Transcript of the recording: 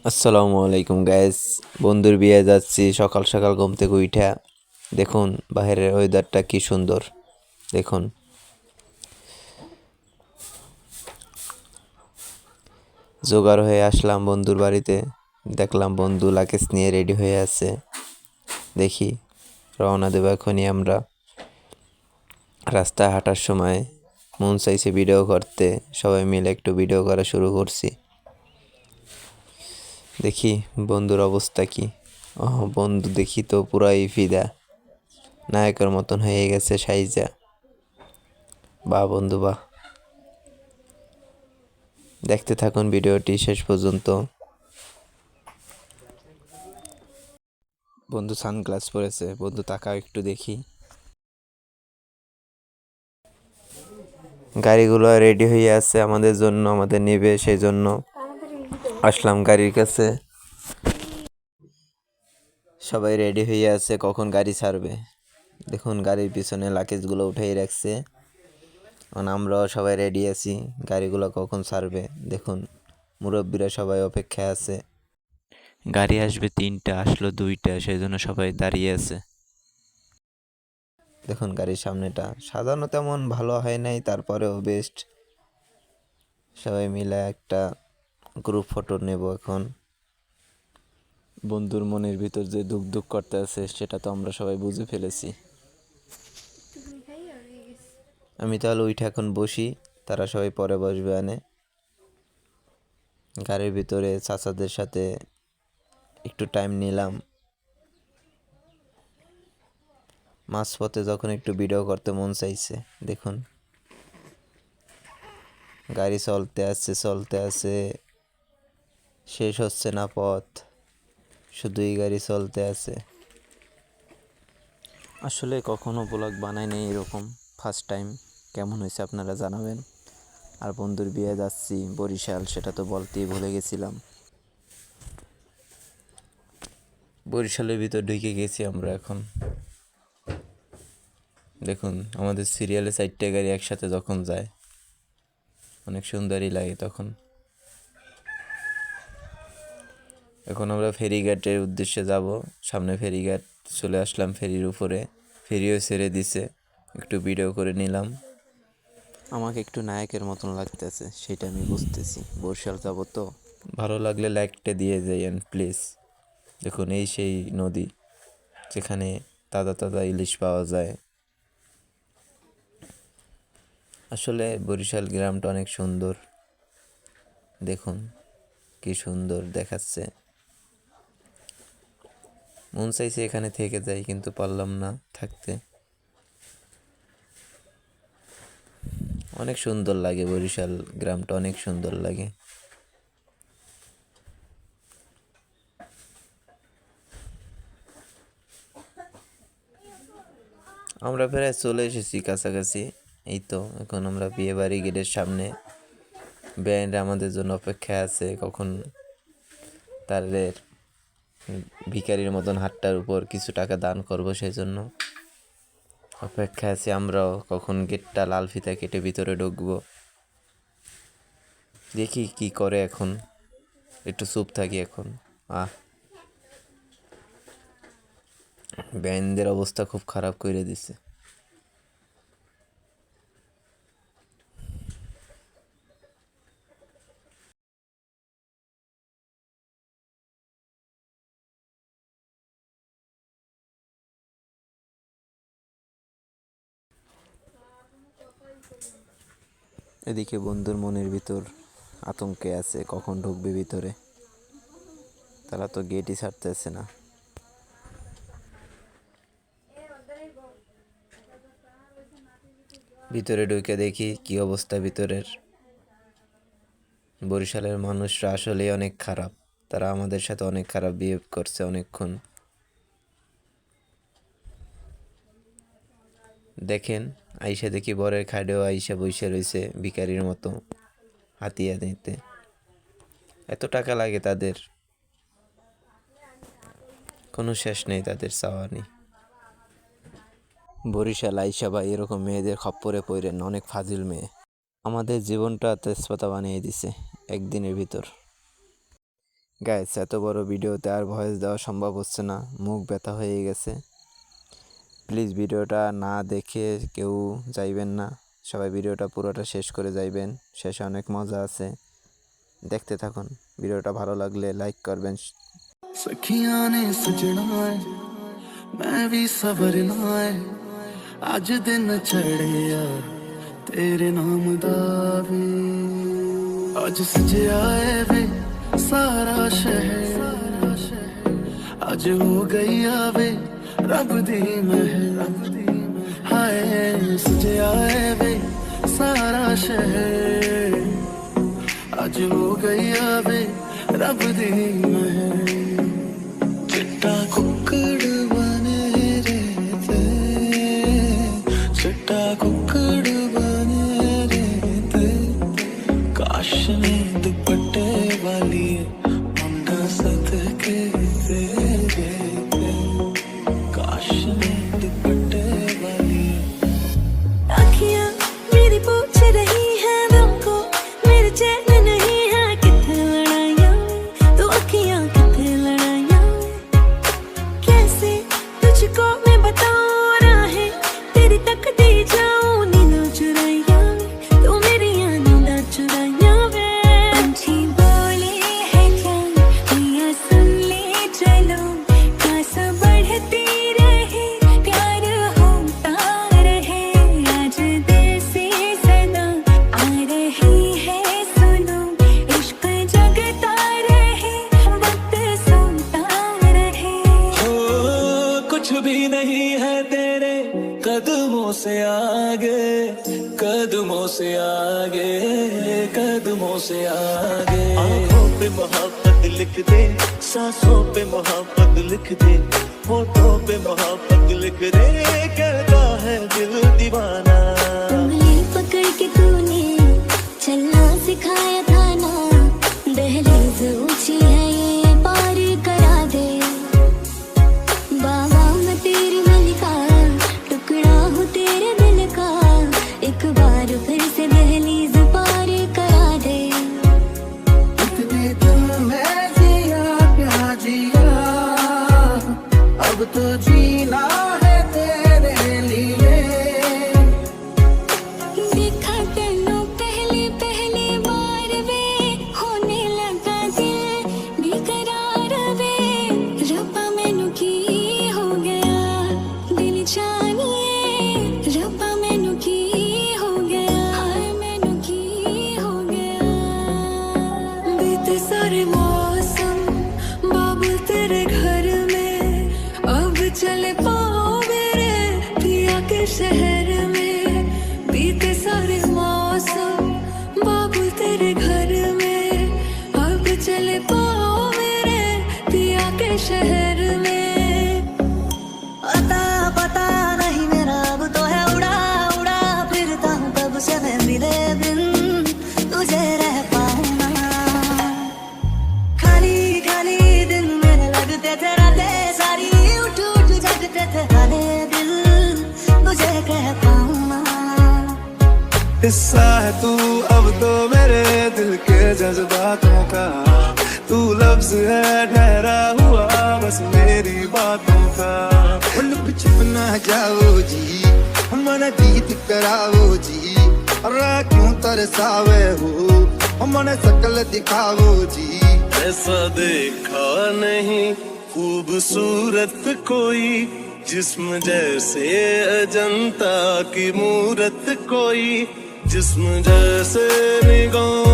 আসসালামু আলাইকুম গাইস। বন্ধুর বিয়ে যাচ্ছি, সকাল সকাল ঘুম থেকে উঠা। দেখুন বাইরের ওয়েদারটা কি সুন্দর। দেখুন জোগাড় হয়ে আসলাম বন্ধুর বাড়িতে। দেখলাম বন্ধু লাকেশ নিয়ে রেডি হয়ে আছে। দেখি রওনা দেব এখনই আমরা। রাস্তায় হাঁটার সময় মন চাইছে ভিডিও করতে, সবাই মিলে একটু ভিডিও করা শুরু করছি। দেখি বন্ধুর অবস্থা কি। বন্ধু দেখি তো পুরাই ফিদা, নায়কের মতন হয়ে গেছে সাইজা। বাহ বন্ধু বাহ। দেখতে থাকুন ভিডিওটি শেষ পর্যন্ত। বন্ধু সানগ্লাস পরেছে, বন্ধু তাকাও একটু দেখি। গাড়িগুলো রেডি হয়ে আছে আমাদের জন্য, আমাদের নেবে, সেই জন্য আসলাম গাড়ির কাছে। সবাই রেডি হয়ে আছে, কখন গাড়ি ছাড়বে। দেখুন গাড়ির পিছনে লাকেজগুলো উঠাই রাখছে। আমরাও সবাই রেডি আছি, গাড়িগুলো কখন ছাড়বে। দেখুন মুরব্বীরা সবাই অপেক্ষায় আছে। গাড়ি আসবে 3টা, আসলো 2টা, সেই জন্য সবাই দাঁড়িয়ে আছে। দেখুন গাড়ির সামনেটা সাজানো তেমন ভালো হয় নাই, তারপরেও বেস্ট। সবাই মিলে একটা গ্রুপ ফটো নেব এখন। বন্ধুর মনের ভিতর যে দুঃখ দুঃখ করতে আছে সেটা তো আমরা সবাই বুঝে ফেলেছি। আমি তাহলে উঠে এখন বসি, তারা সবাই পরে বসবে। গাড়ির ভিতরে চাচাদের সাথে একটু টাইম নিলাম। মাঝপথে যখন একটু ভিডিও করতে মন চাইছে। দেখুন গাড়ি চলতে আছে, শেষ হচ্ছে না পথ, শুধুই গাড়ি চলতে আছে। আসলে কখনো ব্লগ বানাই নেই এরকম, ফার্স্ট টাইম। কেমন হয়েছে আপনারা জানাবেন। আর বন্ধুর বিয়ে যাচ্ছি বরিশাল, সেটা তো বলতেই ভুলে গেছিলাম। বরিশালের ভিতর ঢুকে গেছি আমরা এখন। দেখুন আমাদের সিরিয়ালে 4টে গাড়ি একসাথে যখন যায় অনেক সুন্দরই লাগে তখন। এখন আমরা ফেরিঘাটের উদ্দেশ্যে যাব। সামনে ফেরিঘাট চলে আসলাম, ফেরির উপরে। ফেরিও ছেড়ে দিছে, একটু ভিডিও করে নিলাম। আমাকে একটু নায়কের মতন লাগতেছে, সেটা আমি বুঝতেছি। বরিশাল যাব তো। ভালো লাগলে লাইকটা দিয়ে যাইয়েন প্লিজ। দেখুন এই সেই নদী যেখানে তাজা তাজা ইলিশ পাওয়া যায়। আসলে বরিশাল গ্রামটা অনেক সুন্দর। দেখুন কি সুন্দর দেখাচ্ছে। মন চাইছে এখানে থেকে যাই, কিন্তু পারলাম না থাকতে। অনেক সুন্দর লাগে, বরিশাল গ্রামটা অনেক সুন্দর লাগে। আমরা প্রায় চলে এসেছি কাছাকাছি। এই তো এখন আমরা বিয়ে বাড়ি গেটের সামনে। ব্যান্ড আমাদের জন্য অপেক্ষায় আছে, কখন তাদের ভিখারির মতন হাতটার উপর কিছু টাকা দান করব, সেই জন্য অপেক্ষায় আছি আমরাও, কখন গেটটা লাল ফিতা কেটে ভিতরে ঢুকবো। দেখি কি করে এখন। একটু চুপ থাকি এখন। ব্যান্ডের অবস্থা খুব খারাপ করে দিছে। এদিকে বন্ধুর মনের ভিতর আতঙ্কে আছে, কখন ঢুকবে ভিতরে। তারা তো গেটই ছাড়তেছে না। ভিতরে ঢুকে দেখি কি অবস্থা ভিতরের। বরিশালের মানুষরা আসলেই অনেক খারাপ। তারা আমাদের সাথে অনেক খারাপ বিহেভ করছে অনেকক্ষণ। দেখেন আইসা দেখি বরের খাটেও আইসা বইসে রয়েছে ভিখারির মতো হাতিয়া দিতে। এত টাকা লাগে তাদের, কোনো শেষ নেই তাদের চাওয়া নেই। বরিশাল আইসা ভাই এরকম মেয়েদের খপ্পরে পড়েন, অনেক ফাজিল মেয়ে। আমাদের জীবনটা তেজপাতা বানিয়ে দিছে একদিনের ভিতর। গাইস এত বড় ভিডিওতে আর ভয়েস দেওয়া সম্ভব হচ্ছে না, মুখ ব্যথা হয়ে গেছে। প্লিজ ভিডিওটা না দেখে কেউ যাইবেন না, সবাই ভিডিওটা পুরোটা শেষ করে যাইবেন, শেষে অনেক মজা আছে, দেখতে থাকুন। ভিডিওটা ভালো লাগলে লাইক করবেন। सखियां ने सजना है मैं भी सवरना है अज दिन चढ़े यार तेरे नाम दा वे अज सजया है वे सारा शहर अज हो गई आवे रब दी महर हाय सजया है वे सारा शहर अज हो गई आवे रब दी महर चिट्टा कुक्कड़ बने रहते चिट्टा कुक्कड़ बने रहते काश ने दुपट्टे वाली मुंडा सदके तेरे काश ने दुपट्टे वाली अखियां मेरी पूछ रही है हमको मेरे चैन नहीं है कितने लड़ाइयां तो अखियां कितने लड़ाइयां कैसे तुझको मैं बताऊं राहें तेरी तकती जाऊं नींद चुराइयां तू मेरी नींद चुराइयां वे पंछी बोले है क्या भैया सुन ले चलो खास बढ़ती रहे प्यार होता रहे आज दिल से सदा आ रही है सुनो इश्क जगता रहे वक्त सुनता रहे हो कुछ भी नहीं है तेरे कदमों से आगे कदमों से आगे कदमों से आगे आँखों पे मोहब्बत लिख दे सांसों पे मोहब्बत लिख दे होठों पे मोहब्बत लिख दे कहता है दिल दीवाना उंगली पकड़ के तूने चलना सिखाया था ना दहलीज ऊंची है ये पार करा दे बाबा मैं तेरी मलिका टुकड़ा हूँ तेरे दिल का एक बार फिर से दहलीज पार करा दे इतने दिल में जिया क्या जिया अब तो जीना है तेरे लिए देखा तेनू पहली पहली बार वे होने लगा दिल बेकरार वे रब्बा मैनू की हो गया दिल जानिए रब्बा मैनू की हो गया हाय मैनू की हो गया बीते सारे मौसम बाबू तेरे घर में अब चले पाओ मेरे पिया के शहर में बीते सारे मौसम बाबू तेरे घर में अब चले पाओ मेरे पिया के शहर में अता पता नहीं मेरा अब तो है उड़ा उड़ा फिरता हूँ कब से मैं मिले बिन तुझे रह पाऊँ ना खाली खाली दिन मेरे लगते थे रातें सारी उठ उठ जगते थे हाले दिल तुझे कह पाऊँ ना हिस्सा है तू अब तो मेरे दिल के जज्बातों का तू लफ्ज है ठहरा हुआ बस मेरी बातों का लुक छुप ना जाओ जी मन जीत कराओ जी रा क्यों तरसावे हो मन शकल दिखाओ जी ऐसा देखा नहीं खूबसूरत कोई जिस्म जैसे अजंता की मूरत कोई जिस्म जैसे निगाह